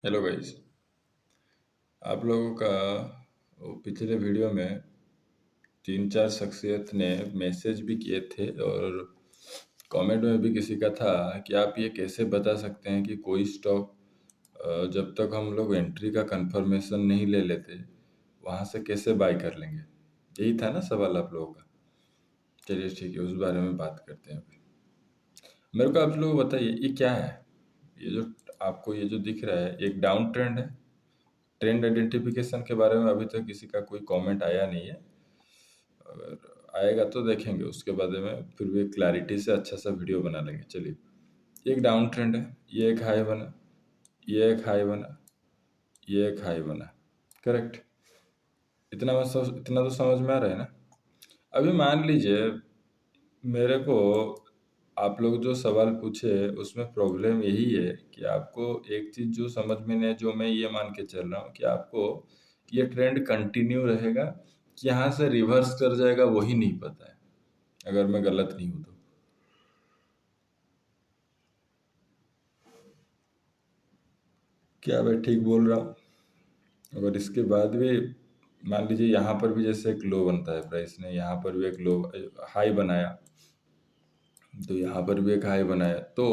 Hello guys. आप लोगों का वो पिछले वीडियो में तीन चार शख्सियत ने मैसेज भी किए थे और कमेंट में भी किसी का था कि आप ये कैसे बता सकते हैं कि कोई स्टॉक जब तक हम लोग एंट्री का कंफर्मेशन नहीं ले लेते वहाँ से कैसे बाय कर लेंगे। यही था ना सवाल आप लोगों का। चलिए ठीक है, उस बारे में बात करते हैं अभी। मेरे को आप लोग बताइए ये क्या है। ये जो आपको ये जो दिख रहा है एक डाउन ट्रेंड है। ट्रेंड आइडेंटिफिकेशन के बारे में अभी तक किसी का कोई कमेंट आया नहीं है। अगर आएगा तो देखेंगे, उसके बाद में फिर भी क्लैरिटी से अच्छा सा वीडियो बना लेंगे। चलिए, एक डाउन ट्रेंड है, ये एक हाई बना, ये एक हाई बना, ये एक हाई बना। करेक्ट। इतना तो समझ में आ रहा है ना। अभी मान लीजिए मेरे को आप लोग जो सवाल पूछे उसमें प्रॉब्लम यही है कि आपको एक चीज़ जो समझ में नहीं है, जो मैं ये मान के चल रहा हूँ कि आपको ये ट्रेंड कंटिन्यू रहेगा कि यहाँ से रिवर्स कर जाएगा वही नहीं पता है। अगर मैं गलत नहीं हूँ तो। क्या मैं ठीक बोल रहा हूँ? अगर इसके बाद भी मान लीजिए यहाँ पर भी जैसे एक लो बनता है, प्राइस ने यहाँ पर भी एक लो हाई बनाया, तो यहाँ पर भी एक हाई बनाया, तो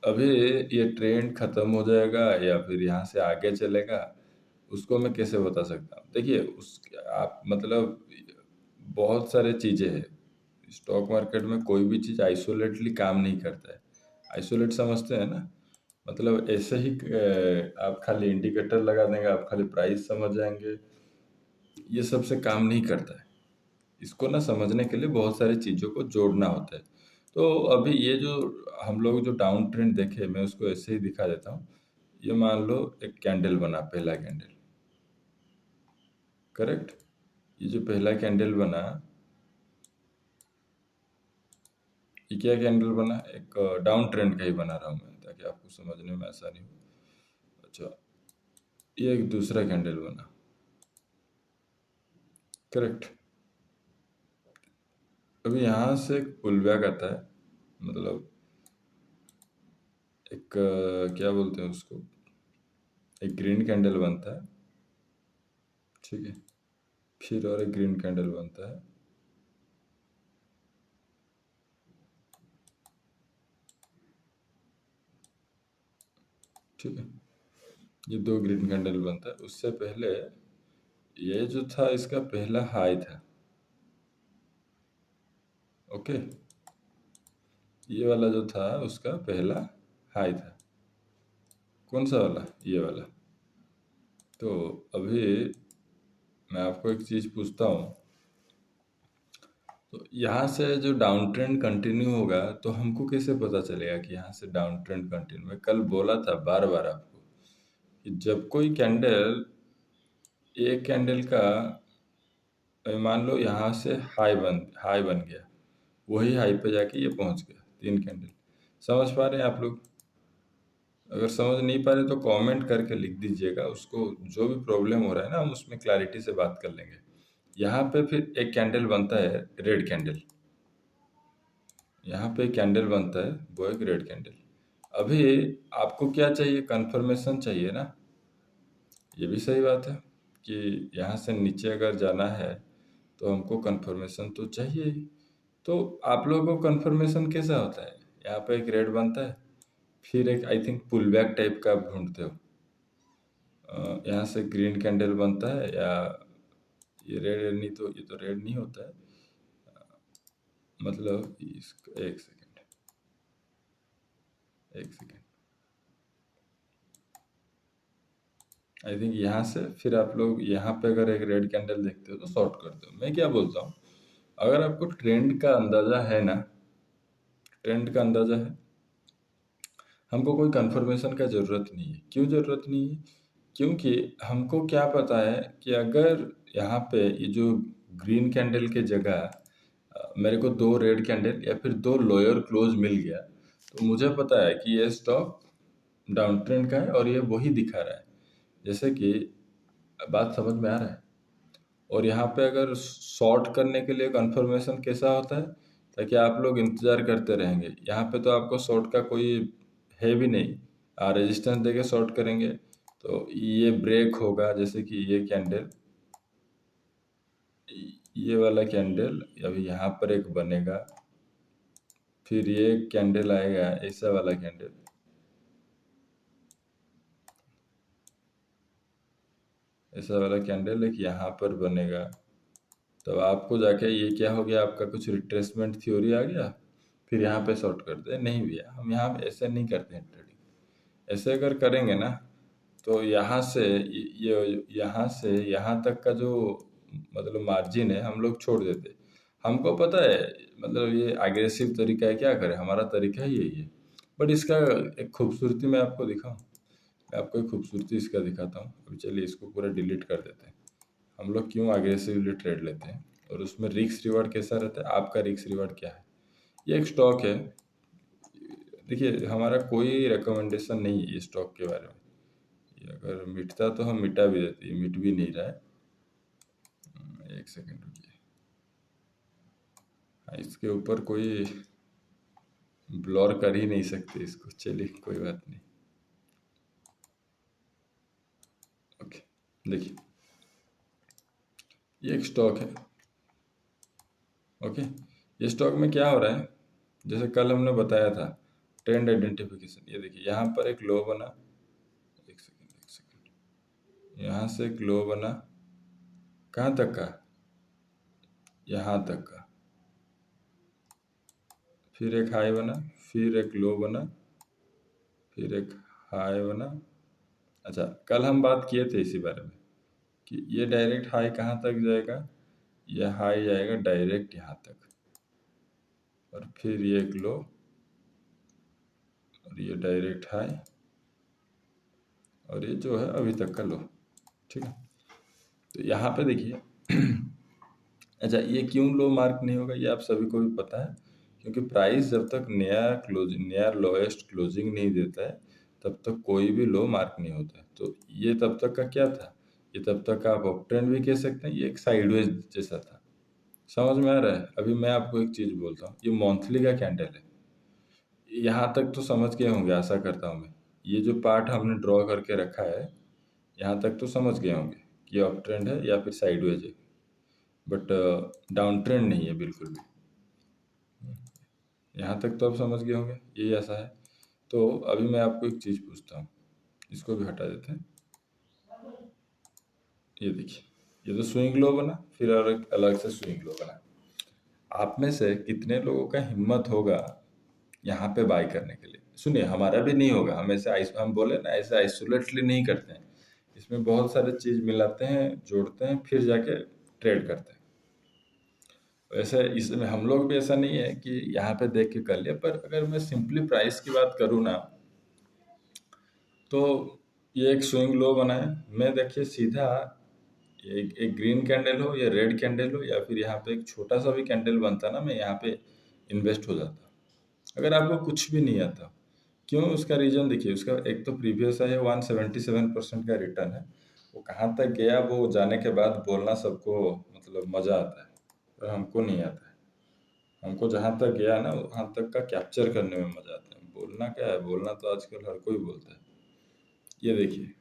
अभी ये ट्रेंड खत्म हो जाएगा या फिर यहाँ से आगे चलेगा, उसको मैं कैसे बता सकता हूँ। देखिए उस आप मतलब बहुत सारे चीज़ें हैं। स्टॉक मार्केट में कोई भी चीज़ आइसोलेटली काम नहीं करता है। आइसोलेट समझते हैं ना, मतलब ऐसे ही आप खाली इंडिकेटर लगा देंगे, आप खाली प्राइस समझ जाएंगे, ये सबसे काम नहीं करता है। इसको ना समझने के लिए बहुत सारी चीज़ों को जोड़ना होता है। तो अभी ये जो हम लोग जो डाउन ट्रेंड देखे, मैं उसको ऐसे ही दिखा देता हूँ। ये मान लो एक कैंडल बना, पहला कैंडल। करेक्ट। ये जो पहला कैंडल बना, ये क्या कैंडल बना, एक डाउन ट्रेंड का ही बना रहा हूँ मैं ताकि आपको समझने में आसानी हो। अच्छा, ये एक दूसरा कैंडल बना। करेक्ट। अभी यहाँ से एक पुल बैक आता है, मतलब एक क्या बोलते हैं उसको, एक ग्रीन कैंडल बनता है। ठीक है। फिर और एक ग्रीन कैंडल बनता है। ठीक है। ये दो ग्रीन कैंडल बनता है। उससे पहले ये जो था इसका पहला हाई था। ओके। ये वाला जो था उसका पहला हाई था। कौन सा वाला? ये वाला। तो अभी मैं आपको एक चीज़ पूछता हूँ। तो यहाँ से जो डाउन ट्रेंड कंटिन्यू होगा तो हमको कैसे पता चलेगा कि यहाँ से डाउन ट्रेंड कंटिन्यू? मैं कल बोला था बार बार आपको कि जब कोई कैंडल, एक कैंडल का मान लो यहाँ से हाई बन गया, वही हाई पे जाके ये पहुँच गया, तीन कैंडल। समझ पा रहे हैं आप लोग? अगर समझ नहीं पा रहे तो कमेंट करके लिख दीजिएगा, उसको जो भी प्रॉब्लम हो रहा है ना हम उसमें क्लैरिटी से बात कर लेंगे। यहाँ पे फिर एक कैंडल बनता है, रेड कैंडल। यहाँ पे कैंडल बनता है, वो एक रेड कैंडल। अभी आपको क्या चाहिए? कंफर्मेशन चाहिए ना। ये भी सही बात है कि यहाँ से नीचे अगर जाना है तो हमको कंफर्मेशन तो चाहिए ही। तो आप लोगों को कंफर्मेशन कैसा होता है? यहाँ पे एक रेड बनता है, फिर एक I think pull back type का आप ढूंढते हो। यहाँ से ग्रीन कैंडल बनता है, या ये रेड नहीं तो ये तो रेड नहीं होता है। मतलब एक सेकेंड, एक सेकेंड। आई थिंक यहाँ से फिर आप लोग यहाँ पे अगर एक रेड कैंडल देखते हो तो शॉर्ट करते हो। मैं क्या बोलता हूँ, अगर आपको ट्रेंड का अंदाज़ा है ना, ट्रेंड का अंदाज़ा है, हमको कोई कंफर्मेशन का ज़रूरत नहीं है। क्यों ज़रूरत नहीं है? क्योंकि हमको क्या पता है कि अगर यहाँ पे ये जो ग्रीन कैंडल के जगह मेरे को दो रेड कैंडल या फिर दो लोअर क्लोज मिल गया, तो मुझे पता है कि ये स्टॉक डाउन ट्रेंड का है और ये वही दिखा रहा है। जैसे कि बात समझ में आ रहा है? और यहाँ पे अगर शॉर्ट करने के लिए कंफर्मेशन कैसा होता है, ताकि आप लोग इंतज़ार करते रहेंगे। यहाँ पे तो आपको शॉर्ट का कोई है भी नहीं, रेजिस्टेंस देके शॉर्ट करेंगे तो ये ब्रेक होगा, जैसे कि ये कैंडल, ये वाला कैंडल अभी यहाँ पर एक बनेगा, फिर ये कैंडल आएगा ऐसा वाला कैंडल, ऐसा वाला कैंडल एक यहाँ पर बनेगा। तब आपको जाके ये क्या हो गया, आपका कुछ रिट्रेसमेंट थ्योरी आ गया, फिर यहाँ पे शॉर्ट कर दे। नहीं भैया, हम यहाँ पे ऐसे नहीं करते हैं ट्रेडिंग। ऐसे अगर करेंगे ना तो यहाँ से ये यहाँ से यहाँ तक का जो मतलब मार्जिन है हम लोग छोड़ देते। हमको पता है मतलब ये एग्रेसिव तरीका है, क्या करें, हमारा तरीका ही यही है। बट इसका एक खूबसूरती मैं आपको दिखाऊं, मैं आपको एक खूबसूरती इसका दिखाता हूँ। अभी चलिए इसको पूरा डिलीट कर देते हैं। हम लोग क्यों एग्रेसिवली ट्रेड लेते हैं और उसमें रिस्क रिवार्ड कैसा रहता है, आपका रिस्क रिवार्ड क्या है। ये एक स्टॉक है, देखिए हमारा कोई रिकमेंडेशन नहीं है ये स्टॉक के बारे में। ये अगर मिटता तो हम मिटा भी देते, ये मिट भी नहीं रहा है। एक सेकंड रुकिए। हाँ, इसके ऊपर कोई ब्लर कर ही नहीं सकते इसको, चलिए कोई बात नहीं। ओके, देखिए ये एक स्टॉक है। ओके, ये स्टॉक में क्या हो रहा है, जैसे कल हमने बताया था ट्रेंड आइडेंटिफिकेशन। ये देखिए यहाँ पर एक लो बना, एक सेकंड, यहाँ से एक लो बना, कहाँ तक का, यहाँ तक का, फिर एक हाई बना, फिर एक लो बना, फिर एक हाई बना। अच्छा, कल हम बात किए थे इसी बारे में कि ये डायरेक्ट हाई कहाँ तक जाएगा, ये हाई जाएगा डायरेक्ट यहाँ तक, और फिर ये एक लो, और ये डायरेक्ट हाई, और ये जो है अभी तक का लो। ठीक है, तो यहाँ पे देखिए अच्छा, ये क्यों लो मार्क नहीं होगा, ये आप सभी को भी पता है, क्योंकि प्राइस जब तक नया लोएस्ट क्लोजिंग नहीं देता है तब तक कोई भी लो मार्क नहीं होता है। तो ये तब तक का क्या था, ये तब तक का आप अप ट्रेंड भी कह सकते हैं, ये एक साइडवेज जैसा था। समझ में आ रहा है। अभी मैं आपको एक चीज़ बोलता हूँ, ये मंथली का कैंडल है, यहाँ तक तो समझ गए होंगे आशा करता हूँ मैं। ये जो पार्ट हमने ड्रॉ करके रखा है यहाँ तक तो समझ गए होंगे कि ये अप ट्रेंड है या फिर साइडवेज है, बट डाउन ट्रेंड नहीं है बिल्कुल भी। यहाँ तक तो आप समझ गए होंगे ये ऐसा है। तो अभी मैं आपको एक चीज़ पूछता हूँ, इसको भी हटा देते हैं। ये देखिए, ये तो स्विंग लो बना, फिर और एक अलग से स्विंग लो बना। आप में से कितने लोगों का हिम्मत होगा यहाँ पे बाय करने के लिए। सुनिए, हमारा भी नहीं होगा, हम ऐसे हम बोले ना ऐसे आइसोलेटली नहीं करते हैं। इसमें बहुत सारे चीज़ मिलाते हैं, जोड़ते हैं, फिर जाके ट्रेड करते हैं। वैसे इसमें हम लोग भी ऐसा नहीं है कि यहाँ पे देख के कर लिया, पर अगर मैं सिंपली प्राइस की बात करूँ ना तो ये एक स्विंग लो बना है। मैं देखिए सीधा एक ग्रीन कैंडल हो या रेड कैंडल हो या फिर यहाँ पे एक छोटा सा भी कैंडल बनता ना, मैं यहाँ पे इन्वेस्ट हो जाता। अगर आपको कुछ भी नहीं आता, क्यों, उसका रीजन देखिए। उसका एक तो प्रीवियस है 177% का रिटर्न है। वो कहाँ तक गया वो जाने के बाद बोलना सबको मतलब मज़ा आता है, पर हमको नहीं आता है। हमको जहाँ तक गया ना वहाँ तक का कैप्चर करने में मज़ा आता है। बोलना क्या है, बोलना तो आजकल हर कोई बोलता है। ये देखिए,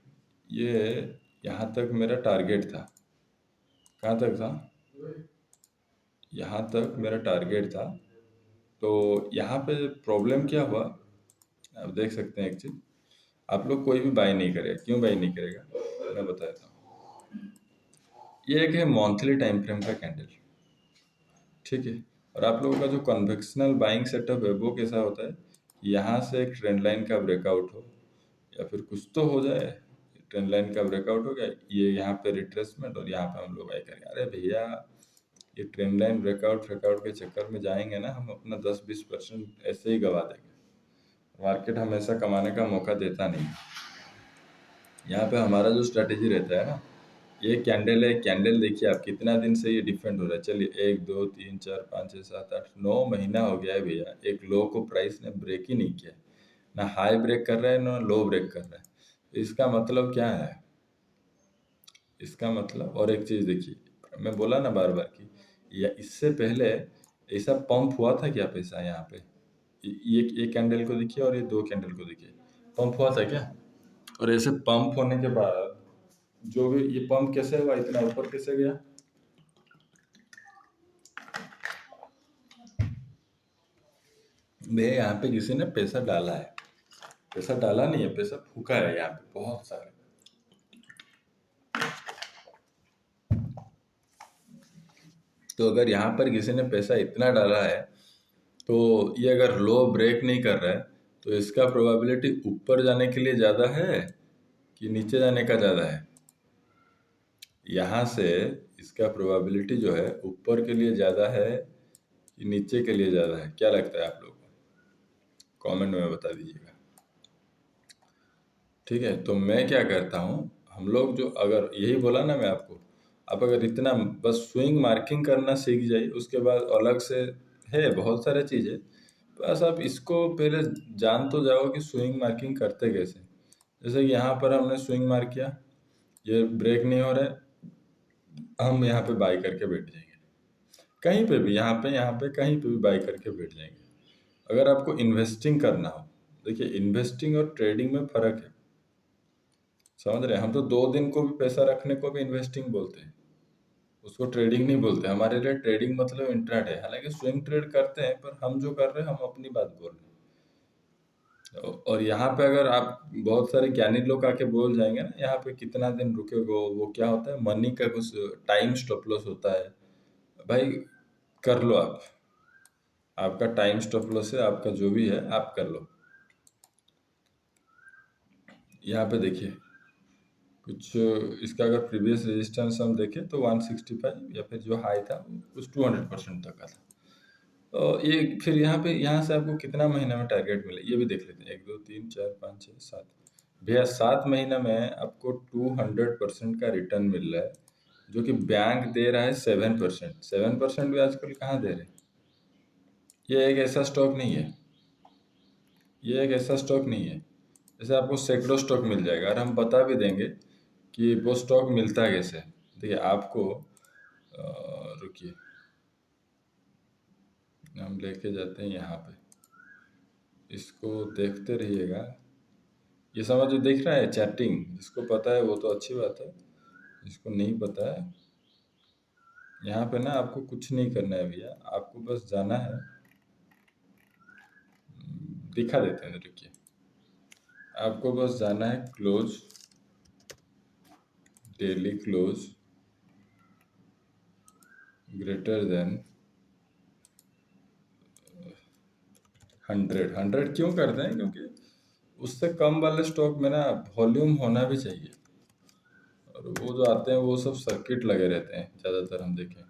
ये यहाँ तक मेरा टारगेट था, कहाँ तक था, यहाँ तक मेरा टारगेट था। तो यहाँ पे प्रॉब्लम क्या हुआ, आप देख सकते हैं एक चीज़, आप लोग कोई भी बाय नहीं करेगा। क्यों बाय नहीं करेगा, मैं बता देता हूँ। ये एक है मंथली टाइम फ्रेम का कैंडल, ठीक है। और आप लोगों का जो कन्वेंशनल बाइंग सेटअप है वो कैसा होता है, यहाँ से एक ट्रेंड लाइन का ब्रेकआउट हो या फिर कुछ तो हो जाए, ट्रेंड लाइन का ब्रेकआउट हो गया, ये यहाँ पे रिट्रेसमेंट, और यहाँ पे हम लोग बाय करेंगे। अरे भैया, ये ट्रेंड लाइन ब्रेकआउट के चक्कर में जाएंगे ना हम अपना 10-20% ऐसे ही गवा देंगे। मार्केट हमेशा कमाने का मौका देता नहीं। यहाँ पे हमारा जो स्ट्रेटेजी रहता है ना, ये कैंडल है, कैंडल देखिए आप कितना दिन से ये डिफेंड हो रहा है। चलिए 1 2 3 4 5 6 7 8 9 महीना हो गया है भैया, एक लो को प्राइस ने ब्रेक ही नहीं किया, ना हाई ब्रेक कर रहा है ना लो ब्रेक कर रहा है। इसका मतलब क्या है, इसका मतलब, और एक चीज़ देखिए, मैं बोला ना बार बार कि या इससे पहले ऐसा पंप हुआ था क्या पैसा यहाँ पे, ये कैंडल को देखिए और ये दो कैंडल को देखिए, पंप हुआ था क्या? और ऐसे पंप होने के बाद जो भी ये पंप कैसे हुआ, इतना ऊपर कैसे गया? भैया यहाँ पे किसी ने पैसा डाला है, पैसा डाला नहीं है, पैसा फूका है यहाँ पे बहुत सारे। तो अगर यहाँ पर किसी ने पैसा इतना डाला है, तो ये अगर लो ब्रेक नहीं कर रहा है, तो इसका प्रोबेबिलिटी ऊपर जाने के लिए ज़्यादा है कि नीचे जाने का ज़्यादा है? यहाँ से इसका प्रोबेबिलिटी जो है ऊपर के लिए ज़्यादा है कि नीचे के लिए ज़्यादा है? क्या लगता है आप लोगों को? कमेंट में बता दीजिएगा। ठीक है, तो मैं क्या करता हूँ, हम लोग जो, अगर यही बोला ना मैं आपको, आप अगर इतना बस स्विंग मार्किंग करना सीख जाइए, उसके बाद अलग से है बहुत सारे चीज़ें, बस आप इसको पहले जान तो जाओ कि स्विंग मार्किंग करते कैसे। जैसे कि यहाँ पर हमने स्विंग मार्क किया, ये ब्रेक नहीं हो रहा है, हम यहाँ पे बाई करके बैठ जाएंगे, कहीं पे भी, यहाँ पे कहीं पे भी बाई करके बैठ जाएंगे। अगर आपको इन्वेस्टिंग करना हो, देखिए इन्वेस्टिंग और ट्रेडिंग में फ़र्क है, समझ रहे हैं? हम तो 2 दिन को भी पैसा रखने को भी इन्वेस्टिंग बोलते हैं, उसको ट्रेडिंग नहीं बोलते। हमारे लिए ट्रेडिंग मतलब इंट्राडे है, हालांकि स्विंग ट्रेड करते हैं, पर हम जो कर रहे हैं हम अपनी बात बोल रहे हैं। और यहाँ पे अगर आप, बहुत सारे ज्ञानी लोग आके बोल जाएंगे ना, यहाँ पे कितना दिन रुकेगो, वो क्या होता है, मनी का कुछ टाइम स्टॉप लॉस होता है, भाई कर लो आप, आपका टाइम स्टॉप लॉस है, आपका जो भी है आप कर लो। यहाँ पे देखिए कुछ, इसका अगर प्रीवियस रेजिस्टेंस हम देखें तो 165, या फिर जो हाई था वो कुछ 200% तक का था। तो ये फिर यहाँ पे, यहाँ से आपको कितना महीना में टारगेट मिले ये भी देख लेते हैं। 1 2 3 4 5 6 7, भैया 7 महीना में आपको 200% का रिटर्न मिल रहा है, जो कि बैंक दे रहा है 7%। 7% भी आजकल कहाँ दे रहे हैं? ये एक ऐसा स्टॉक नहीं है, ये एक ऐसा स्टॉक नहीं है, जैसे आपको सैकड़ों स्टॉक मिल जाएगा, और हम बता भी देंगे कि वो स्टॉक मिलता कैसे। देखिए आपको, रुकिए, हम लेके जाते हैं यहाँ पे, इसको देखते रहिएगा। ये समझ दिख रहा है चैटिंग, जिसको पता है वो तो अच्छी बात है, जिसको नहीं पता है, यहाँ पे ना आपको कुछ नहीं करना है भैया, आपको बस जाना है, दिखा देते हैं, रुकिए, आपको बस जाना है close, daily close greater than 100। 100 क्यों करते हैं? क्योंकि उससे कम वाले स्टॉक में ना वॉल्यूम होना भी चाहिए, और वो जो आते हैं वो सब सर्किट लगे रहते हैं ज़्यादातर, हम देखें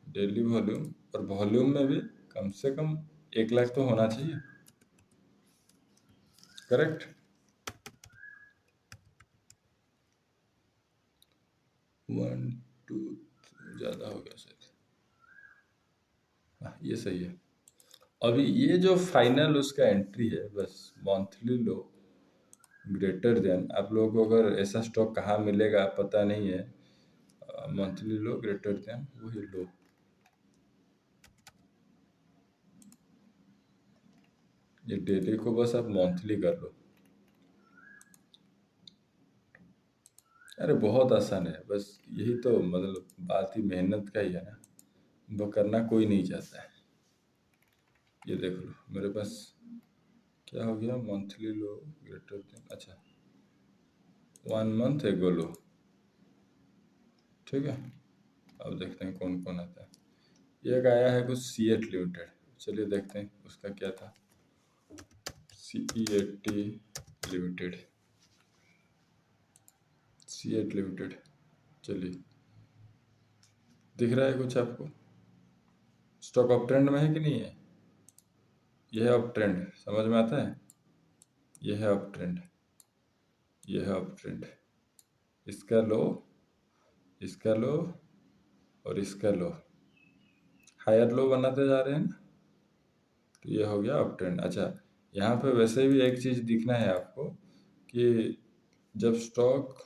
डेली वॉल्यूम, और वॉल्यूम में भी कम से कम 1 लाख तो होना चाहिए, करेक्ट? 1 2 ज़्यादा हो गया शायद, हाँ ये सही है। अभी ये जो फाइनल उसका एंट्री है, बस मंथली लो ग्रेटर देन, आप लोगों को अगर ऐसा स्टॉक कहाँ मिलेगा पता नहीं है, मंथली लो ग्रेटर देन वही लो, ये डेली को बस आप मंथली कर लो। अरे बहुत आसान है, बस यही तो मतलब बात ही मेहनत का ही है ना, वो करना कोई नहीं चाहता है। ये देख लो मेरे पास क्या हो गया, मंथली लो ग्रेटर देन, अच्छा 1 मंथ एगो लो, ठीक है। अब देखते हैं कौन कौन आता है। ये एक आया है कुछ सी एट लिमिटेड, चलिए देखते हैं उसका क्या था, C E A T limited, CEAT limited, चलिए दिख रहा है कुछ आपको? स्टॉक अप ट्रेंड में है कि नहीं है? यह है अप ट्रेंड, समझ में आता है? यह है अप ट्रेंड, यह है अप ट्रेंड, इसका लो, इसका लो, और इसका लो, हायर लो बनाते जा रहे हैं ना, तो ये हो गया अप ट्रेंड। अच्छा, यहाँ पे वैसे भी एक चीज़ दिखना है आपको, कि जब स्टॉक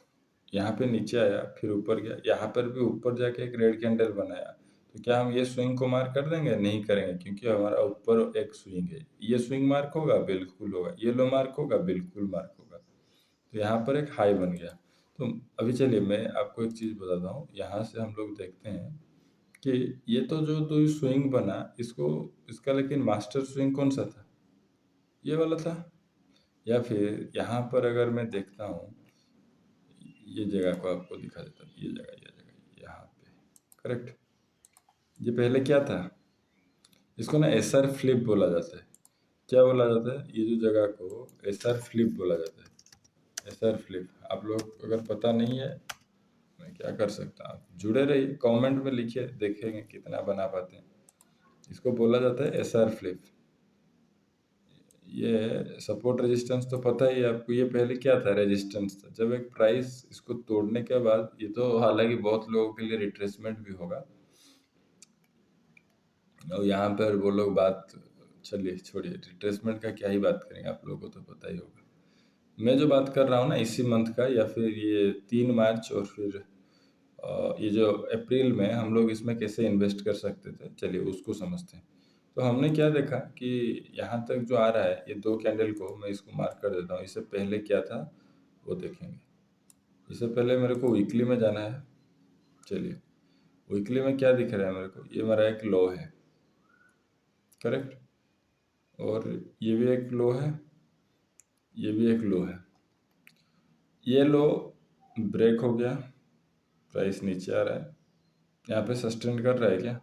यहाँ पे नीचे आया फिर ऊपर गया, यहाँ पर भी ऊपर जाके एक रेड कैंडल बनाया, तो क्या हम ये स्विंग को मार्क कर देंगे? नहीं करेंगे, क्योंकि हमारा ऊपर एक स्विंग है। ये स्विंग मार्क होगा? बिल्कुल होगा। ये लो मार्क होगा? बिल्कुल मार्क होगा। तो यहाँ पर एक हाई बन गया। तो अभी चलिए मैं आपको एक चीज़ बताता हूँ। यहाँ से हम लोग देखते हैं कि ये तो जो दो स्विंग बना, इसको इसका लेकिन मास्टर स्विंग कौन सा था? ये वाला था। या फिर यहाँ पर अगर मैं देखता हूँ, ये जगह को आपको दिखा देता हूँ, ये जगह यहाँ पे, करेक्ट। ये पहले क्या था? इसको ना एसआर फ्लिप बोला जाता है। क्या बोला जाता है? ये जो जगह को एसआर फ्लिप बोला जाता है। एसआर फ्लिप, आप लोग अगर पता नहीं है, मैं क्या कर सकता हूँ, आप जुड़े रहिए, कमेंट में लिखिए, देखेंगे कितना बना पाते हैं। इसको बोला जाता है एसआर फ्लिप। ये सपोर्ट रेजिस्टेंस तो पता ही है आपको। ये पहले क्या था? रेजिस्टेंस था। जब एक प्राइस इसको तोड़ने के बाद, ये तो हालांकि बहुत लोगों के लिए रिट्रेसमेंट भी होगा, और यहाँ पर वो लोग बात, चलिए छोड़िए, रिट्रेसमेंट का क्या ही बात करेंगे, आप लोगों को तो पता ही होगा। मैं जो बात कर रहा हूँ ना इसी मंथ का, या फिर ये 3 मार्च, और फिर ये जो अप्रैल में हम लोग इसमें कैसे इन्वेस्ट कर सकते थे, चलिए उसको समझते हैं। तो हमने क्या देखा कि यहाँ तक जो आ रहा है, ये 2 कैंडल को मैं इसको मार्क कर देता हूँ। इससे पहले क्या था वो देखेंगे। इससे पहले मेरे को वीकली में जाना है। चलिए, वीकली में क्या दिख रहा है मेरे को? ये मेरा एक लो है, करेक्ट। और ये भी एक लो है, ये भी एक लो है। ये लो ब्रेक हो गया, प्राइस नीचे आ रहा है। यहाँ पे सस्टेन कर रहा है क्या?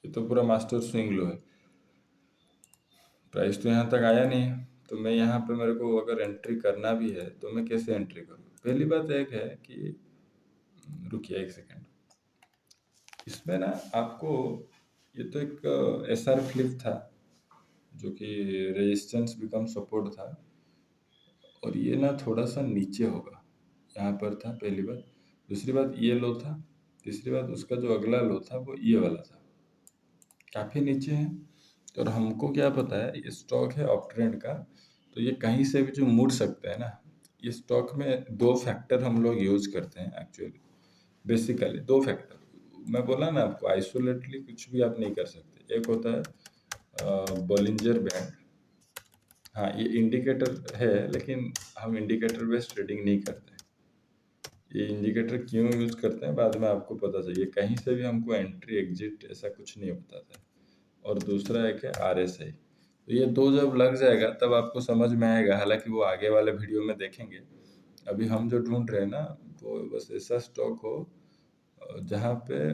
ये तो पूरा मास्टर स्विंग लो है। प्राइस तो यहाँ तक आया नहीं है। तो मैं यहाँ पे, मेरे को अगर एंट्री करना भी है तो मैं कैसे एंट्री करूँ? पहली बात एक है कि, रुकिए एक सेकेंड, इसमें ना आपको, ये तो एक एस आर फ्लिप था जो कि रेजिस्टेंस बिकम सपोर्ट था, और ये ना थोड़ा सा नीचे होगा, यहाँ पर था पहली बात। दूसरी बात ये लो था। तीसरी बात, उसका जो अगला लो था वो ये वाला था, काफ़ी नीचे है। और हमको क्या पता है, ये स्टॉक है अप ट्रेंड का, तो ये कहीं से भी जो मुड़ सकता है ना। ये स्टॉक में 2 फैक्टर हम लोग यूज करते हैं एक्चुअली, बेसिकली 2 फैक्टर। मैं बोला ना आपको, आइसोलेटली कुछ भी आप नहीं कर सकते। एक होता है बॉलिंजर बैंड। हाँ, ये इंडिकेटर है, लेकिन हम इंडिकेटर बेस्ड ट्रेडिंग नहीं करते। ये इंडिकेटर क्यों यूज करते हैं बाद में आपको पता चाहिए। कहीं से भी हमको एंट्री एग्जिट ऐसा कुछ नहीं बताता है। और दूसरा एक है RSI। तो ये दो जब लग जाएगा तब आपको समझ में आएगा, हालांकि वो आगे वाले वीडियो में देखेंगे। अभी हम जो ढूंढ रहे हैं ना, वो बस ऐसा स्टॉक हो जहाँ पे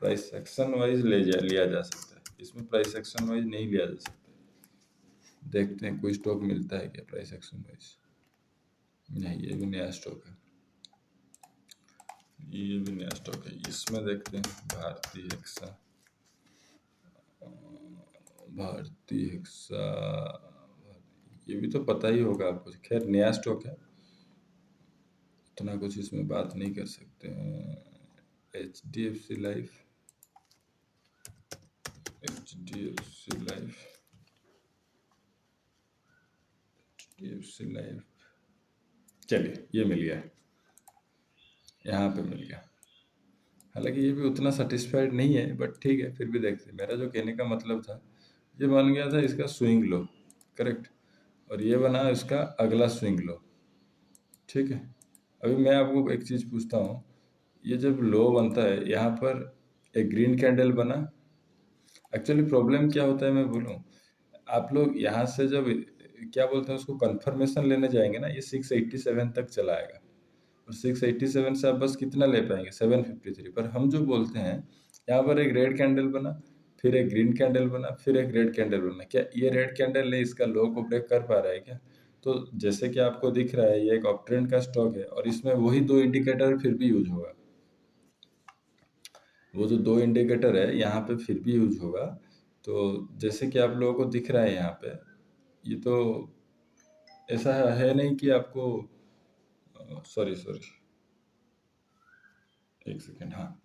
प्राइस सेक्शन वाइज लिया जा सकता है। इसमें प्राइस सेक्शन वाइज नहीं लिया जा सकता। देखते हैं कोई स्टॉक मिलता है क्या प्राइस एक्शन वाइज। नहीं, ये भी नया स्टॉक है, ये भी नया स्टॉक है। इसमें देखते हैं भारतीय हेक्सा, भारतीय हेक्सा, ये भी तो पता ही होगा आपको, खैर नया स्टॉक है, इतना कुछ इसमें बात नहीं कर सकते हैं। HDFC life, HDFC life, HDFC life, चलिए ये मिल गया, यहाँ पे मिल गया। हालांकि ये भी उतना सेटिस्फाइड नहीं है, बट ठीक है, फिर भी देखते हैं। मेरा जो कहने का मतलब था, ये बन गया था इसका स्विंग लो, करेक्ट। और ये बना इसका अगला स्विंग लो, ठीक है। अभी मैं आपको एक चीज़ पूछता हूँ, ये जब लो बनता है यहाँ पर, एक ग्रीन कैंडल बना। एक्चुअली प्रॉब्लम क्या होता है मैं बोलूँ, आप लोग यहाँ से जब, क्या बोलते हैं उसको, कंफर्मेशन लेने जाएंगे ना, ये 687 तक चला आएगा। और 687 से आप बस कितना ले पाएंगे? 753। पर हम जो बोलते हैं, यहाँ पर एक रेड कैंडल बना, फिर एक ग्रीन कैंडल बना, फिर एक रेड कैंडल बना। क्या ये रेड कैंडल ने इसका लो को ब्रेक कर पा रहा है क्या? तो जैसे कि आपको दिख रहा है, ये एक अप ट्रेंड का स्टॉक है, और इसमें वही 2 इंडिकेटर फिर भी यूज होगा। वो जो 2 इंडिकेटर है यहाँ पे फिर भी यूज होगा। तो जैसे कि आप लोगों को दिख रहा है यहाँ पे, ये तो ऐसा है नहीं कि आपको, सॉरी सॉरी, एक सेकेंड, हाँ,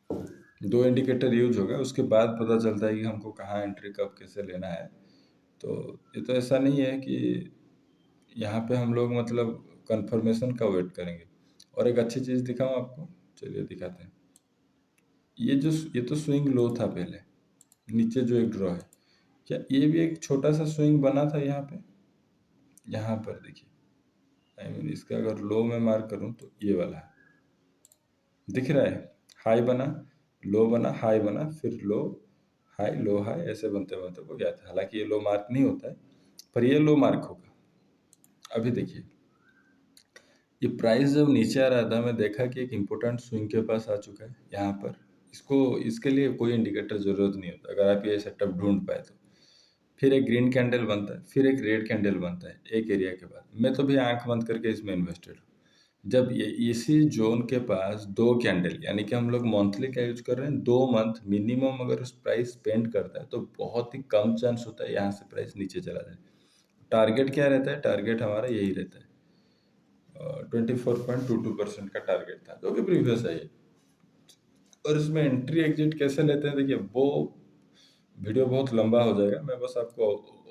2 इंडिकेटर यूज होगा, उसके बाद पता चलता है कि हमको कहाँ एंट्री कब कैसे लेना है। तो ये तो ऐसा नहीं है कि यहाँ पे हम लोग मतलब कंफर्मेशन का वेट करेंगे। और एक अच्छी चीज़ दिखाऊं आपको, चलिए दिखाते हैं। ये तो स्विंग लो था पहले, नीचे जो एक ड्रॉ है, क्या ये भी एक छोटा सा स्विंग बना था यहाँ पे? यहाँ पर देखिए, आई मीन इसका अगर लो में मार्क करूँ तो ये वाला है, दिख रहा है? हाई बना, लो बना, हाई बना, फिर लो, हाई, ऐसे बनते बनते वो गया था। हालांकि ये लो मार्क नहीं होता है, पर ये लो मार्क होगा। अभी देखिए, ये प्राइस जब नीचे आ रहा था, मैं देखा कि एक इम्पोर्टेंट स्विंग के पास आ चुका है यहाँ पर। इसको, इसके लिए कोई इंडिकेटर जरूरत नहीं होता, अगर आप ये सेटअप ढूंढ पाए तो। फिर एक ग्रीन कैंडल बनता है, फिर एक रेड कैंडल बनता है एक एरिया के बाद। मैं तो भी आंख बंद करके इसमें इन्वेस्टेड हूँ। जब ये इसी जोन के पास दो कैंडल, यानी कि हम लोग मंथली का यूज कर रहे हैं, 2 मंथ मिनिमम अगर उस प्राइस स्पेंड करता है तो बहुत ही कम चांस होता है यहाँ से प्राइस नीचे चला जाए। टारगेट क्या रहता है? टारगेट हमारा यही रहता है, 24.22% का टारगेट था, जो कि प्रीवियस है ये। और इसमें एंट्री एग्जिट कैसे लेते हैं, देखिए वो वीडियो बहुत लंबा हो जाएगा, मैं बस आपको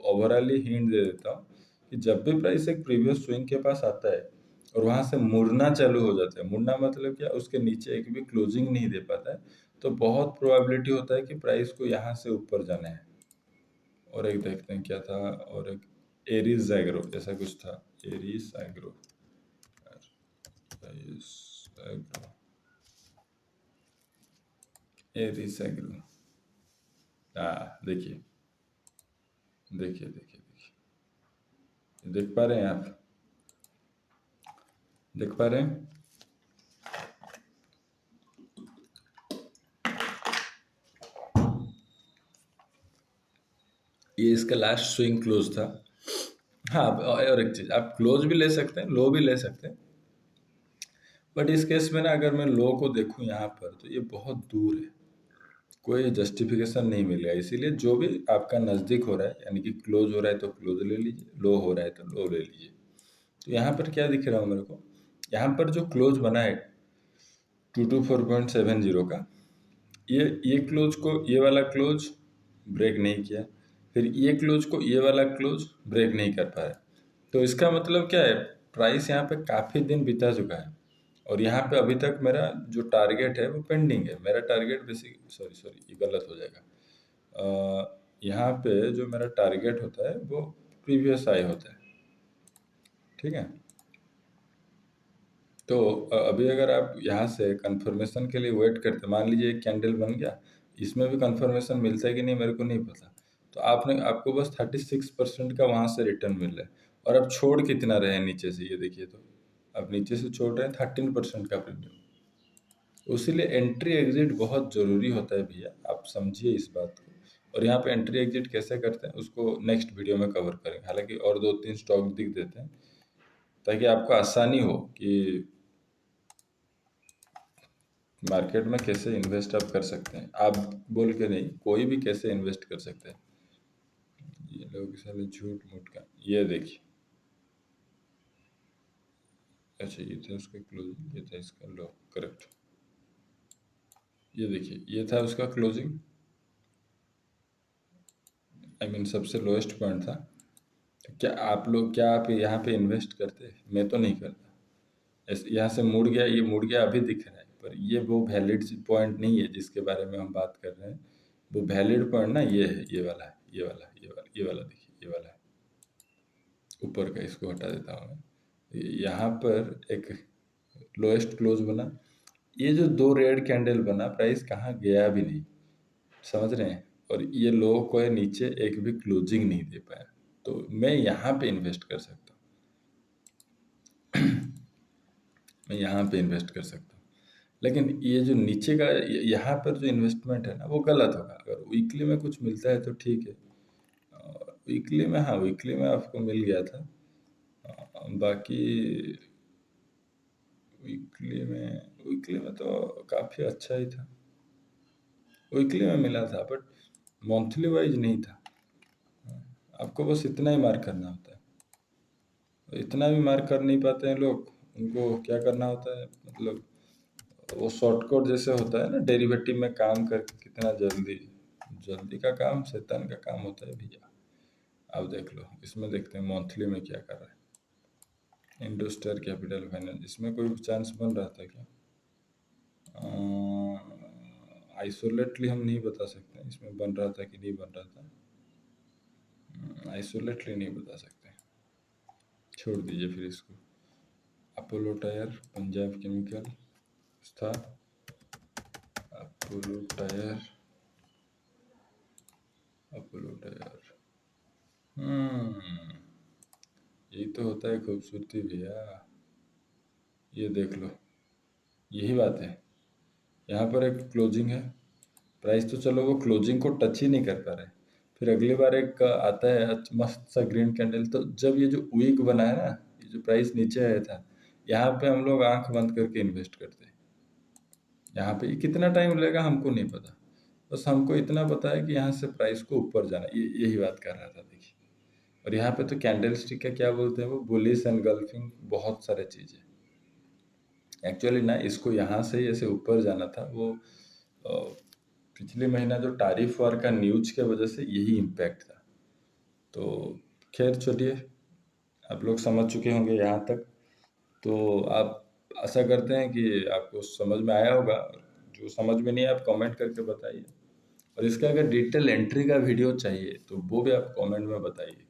ओवरऑल ही हिंट दे देता हूँ कि जब भी प्राइस एक प्रीवियस स्विंग के पास आता है और वहां से मुड़ना चालू हो जाता है, मुड़ना मतलब क्या, उसके नीचे एक भी क्लोजिंग नहीं दे पाता है, तो बहुत प्रोबेबिलिटी होता है कि प्राइस को यहाँ से ऊपर जाना है। और एक देखते हैं क्या था, और एक एरीज एग्रो ऐसा कुछ था, एरीज एग्रो, एरीज एग्रो, हाँ देखिए, देखिए, देख पा रहे हैं आप? देख पा रहे हैं? ये इसका लास्ट स्विंग क्लोज था। हाँ, और एक चीज, आप क्लोज भी ले सकते हैं, लो भी ले सकते हैं, बट इस केस में ना अगर मैं लो को देखूं यहाँ पर तो ये बहुत दूर है, कोई जस्टिफिकेशन नहीं मिलेगा। इसीलिए जो भी आपका नज़दीक हो रहा है, यानी कि क्लोज हो रहा है तो क्लोज ले लीजिए, लो हो रहा है तो लो ले लीजिए। तो यहाँ पर क्या दिख रहा है मेरे को, यहाँ पर जो क्लोज बना है 224.70 का, ये क्लोज को, ये वाला क्लोज ब्रेक नहीं किया, फिर ये क्लोज को ये वाला क्लोज ब्रेक नहीं कर पाया। तो इसका मतलब क्या है, प्राइस यहाँ पे काफ़ी दिन बिता चुका है, और यहाँ पे अभी तक मेरा जो टारगेट है वो पेंडिंग है। मेरा टारगेट बेसिक, सॉरी सॉरी ये गलत हो जाएगा, यहाँ पे जो मेरा टारगेट होता है वो प्रीवियस आई होता है, ठीक है? तो अभी अगर आप यहाँ से कंफर्मेशन के लिए वेट करते, मान लीजिए एक कैंडल बन गया, इसमें भी कंफर्मेशन मिलता है कि नहीं मेरे को नहीं पता, तो आपको बस 36% का वहाँ से रिटर्न मिल रहा है, और आप छोड़ कितना रहे हैं नीचे से, ये देखिए, तो आप नीचे से छोड़ रहे हैं 13% का प्रीमियम। इसीलिए एंट्री एग्जिट बहुत ज़रूरी होता है भैया, आप समझिए इस बात को। और यहाँ पे एंट्री एग्जिट कैसे करते हैं उसको नेक्स्ट वीडियो में कवर करेंगे, हालांकि और 2-3 स्टॉक दिख देते हैं ताकि आपको आसानी हो कि मार्केट में कैसे इन्वेस्ट आप कर सकते हैं। आप बोल के नहीं, कोई भी कैसे इन्वेस्ट कर सकते हैं। ये लोग साले झूठ मूठ का, ये देखिए, अच्छा ये था उसका क्लोजिंग, ये था इसका लो, करेक्ट। ये देखिए, ये था उसका क्लोजिंग, आई मीन सबसे लोएस्ट पॉइंट था। तो क्या आप यहाँ पे इन्वेस्ट करते? मैं तो नहीं करता। यहाँ से मुड़ गया, ये मुड़ गया अभी दिख रहा है, पर ये वो वैलिड पॉइंट नहीं है जिसके बारे में हम बात कर रहे हैं। वो वैलिड पॉइंट ना ये है, ये वाला है, ये वाला देखिए, ये वाला है ऊपर का, इसको हटा देता हूँ मैं। यहाँ पर एक लोएस्ट क्लोज बना, ये जो दो रेड कैंडल बना, प्राइस कहाँ गया भी नहीं, समझ रहे हैं? और ये लो को नीचे एक भी क्लोजिंग नहीं दे पाया, तो मैं यहाँ पे इन्वेस्ट कर सकता हूँ। मैं यहाँ पे इन्वेस्ट कर सकता हूँ, लेकिन ये जो नीचे का यहाँ पर जो इन्वेस्टमेंट है ना, वो गलत होगा। अगर वीकली में कुछ मिलता है तो ठीक है, वीकली में, हाँ वीकली में आपको मिल गया था, बाकी वीकली में तो काफ़ी अच्छा ही था, वीकली में मिला था, बट मंथली वाइज नहीं था। आपको बस इतना ही मार्क करना होता है, इतना भी मार्क कर नहीं पाते हैं लोग, उनको क्या करना होता है, मतलब वो शॉर्टकट जैसे होता है ना, डेरिवेटिव में काम करके कितना जल्दी, जल्दी का काम शैतान का काम होता है भैया। आप देख लो, इसमें देखते हैं मंथली में क्या कर रहा है। इंडस्ट्रियल कैपिटल फाइनेंस, इसमें कोई चांस बन रहा था क्या? आइसोलेटली हम नहीं बता सकते इसमें बन रहा था कि नहीं बन रहा था। आइसोलेटली नहीं बता सकते, छोड़ दीजिए फिर इसको। अपोलो टायर, पंजाब केमिकल था। Apollo tyre, Apollo tyre. यही तो होता है खूबसूरती भैया। ये देख लो, यही बात है। यहाँ पर एक क्लोजिंग है, प्राइस तो चलो वो क्लोजिंग को टच ही नहीं कर पा रहे। फिर अगली बार एक आता है मस्त सा ग्रीन कैंडल, तो जब ये जो वीक बना है ना, ये जो प्राइस नीचे आया था, यहाँ पे हम लोग आंख बंद करके इन्वेस्ट करते हैं। यहाँ पे कितना टाइम लगेगा हमको नहीं पता, बस हमको इतना पता है कि यहाँ से प्राइस को ऊपर जाना, ये यही बात कर रहा था देखिए। और यहाँ पे तो कैंडल स्टिक का क्या बोलते हैं वो, बुलिश एनगल्फिंग, बहुत सारे चीज़ें। एक्चुअली ना इसको यहाँ से ही ऐसे ऊपर जाना था, वो पिछले महीना जो टैरिफ वार का न्यूज के वजह से यही इम्पैक्ट था। तो खैर चलिए, आप लोग समझ चुके होंगे यहाँ तक, तो आप आशा करते हैं कि आपको समझ में आया होगा। जो समझ में नहीं आया आप कमेंट करके बताइए, और इसका अगर डिटेल एंट्री का वीडियो चाहिए तो वो भी आप कमेंट में बताइए।